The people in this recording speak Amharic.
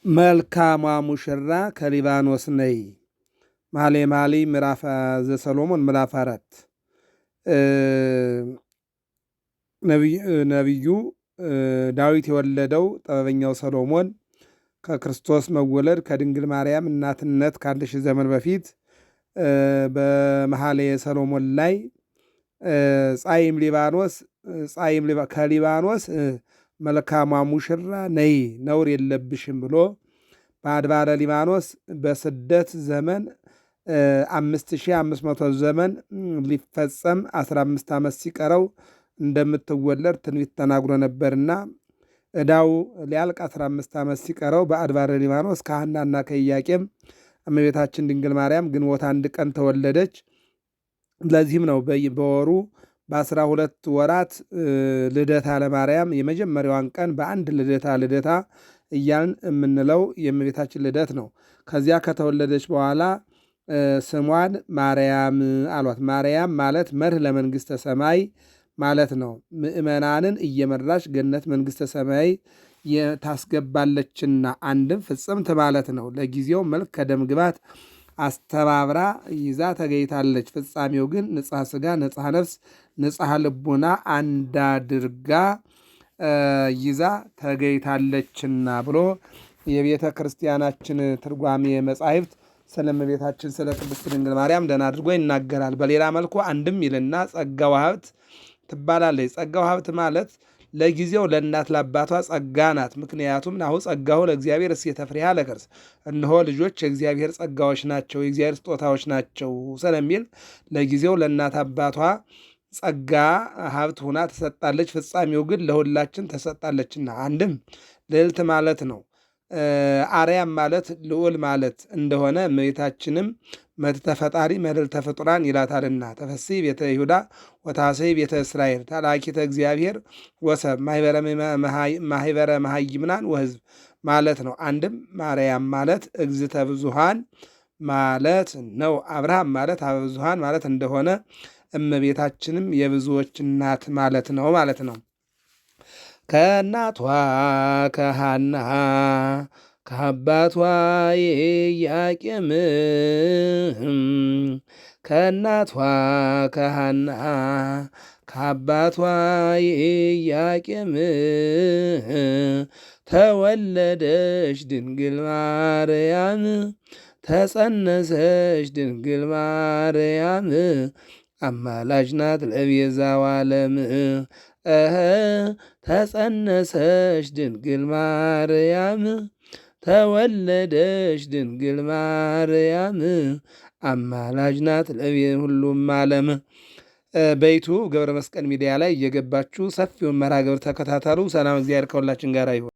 መልካሟ ሙሽራ ከሊባኖስ ነይ። መኃልየ ምዕራፍ ዘሰሎሞን ምዕራፍ 4 ነቢዩ ዳዊት የወለደው ጥበበኛው ሰሎሞን ከክርስቶስ መወለድ ከድንግል ማርያም እናትነት ከአንድ ሺህ ዘመን በፊት በመኃልየ ሰሎሞን ላይ ከሊባኖስ መልካሟ ሙሽራ ነይ ነውር የለብሽም ብሎ በአድባረ ሊባኖስ በስደት ዘመን 5500 ዘመን ሊፈጸም 15 ዓመት ሲቀረው እንደምትወለድ ትንቢት ተናግሮ ነበርና ዕዳው ሊያልቅ 15 ዓመት ሲቀረው በአድባረ ሊባኖስ ከሐናና ከኢያቄም እመቤታችን ድንግል ማርያም ግንቦት 1 ቀን ተወለደች። ለዚህም ነው በወሩ በ12 ወራት ልደታ ለማርያም የመጀመሪያዋን ቀን በአንድ ልደታ እያልን የምንለው የእመቤታችን ልደት ነው። ከዚያ ከተወለደች በኋላ ስሟን ማርያም አሏት። ማርያም ማለት መርህ ለመንግሥተ ሰማይ ማለት ነው። ምእመናንን እየመራች ገነት መንግሥተ ሰማይ ታስገባለችና አንድም ፍጽምት ማለት ነው። ለጊዜው መልክ ከደም ግባት አስተባብራ ይዛ ተገይታለች። ፍጻሜው ግን ንጽሐ ሥጋ፣ ንጽሐ ነፍስ፣ ንጽሐ ልቡና አንዳድርጋ ይዛ ተገይታለችና ብሎ የቤተ ክርስቲያናችን ትርጓሜ መጻሕፍት ስለ እመቤታችን ስለ ቅድስት ድንግል ማርያም ደህና አድርጎ ይናገራል። በሌላ መልኩ አንድም ይልና ጸጋው ሀብት ትባላለች። ጸጋው ሀብት ማለት ለጊዜው ለእናት ለአባቷ ጸጋ ናት። ምክንያቱም ናሁ ጸጋሁ ለእግዚአብሔር እሴተ ፍሬሃ ለከርስ፣ እነሆ ልጆች የእግዚአብሔር ጸጋዎች ናቸው የእግዚአብሔር ስጦታዎች ናቸው ስለሚል ለጊዜው ለእናት አባቷ ጸጋ ሀብት ሁና ተሰጣለች። ፍጻሜው ግን ለሁላችን ተሰጣለችና አንድም ልዕልት ማለት ነው። አርያም ማለት ልዑል ማለት እንደሆነ እመቤታችንም መትሕተ ፈጣሪ መልዕልተ ፍጡራን ይላታልና ተፈሥሒ ቤተ ይሁዳ ወታሰይ ቤተ እስራኤል ተላኪተ እግዚአብሔር ወሰብ ማኅበረ መሃይምናን ወሕዝብ ማለት ነው። አንድም ማርያም ማለት እግዝእተ ብዙኃን ማለት ነው። አብርሃም ማለት አበ ብዙኃን ማለት እንደሆነ እመቤታችንም የብዙዎች እናት ማለት ነው ማለት ነው። ከእናቷ ከሐና ከአባቷ የኢያቄም ከእናቷ ከሐና ከአባቷ የኢያቄም ተወለደች ድንግል ማርያም ተጸነሰች ድንግል ማርያም አማላጅ ናት ለቤዛው ዓለም ተጸነሰች ድንግል ማርያም ተወለደች ድንግል ማርያም አማላጅ ናት ለሁሉም ዓለም። በዩቲዩብ ገብረ መስቀል ሚዲያ ላይ እየገባችሁ ሰፊውን መርሃ ግብር ተከታተሉ። ሰላም እግዚአብሔር ከሁላችን ጋር ይሁን።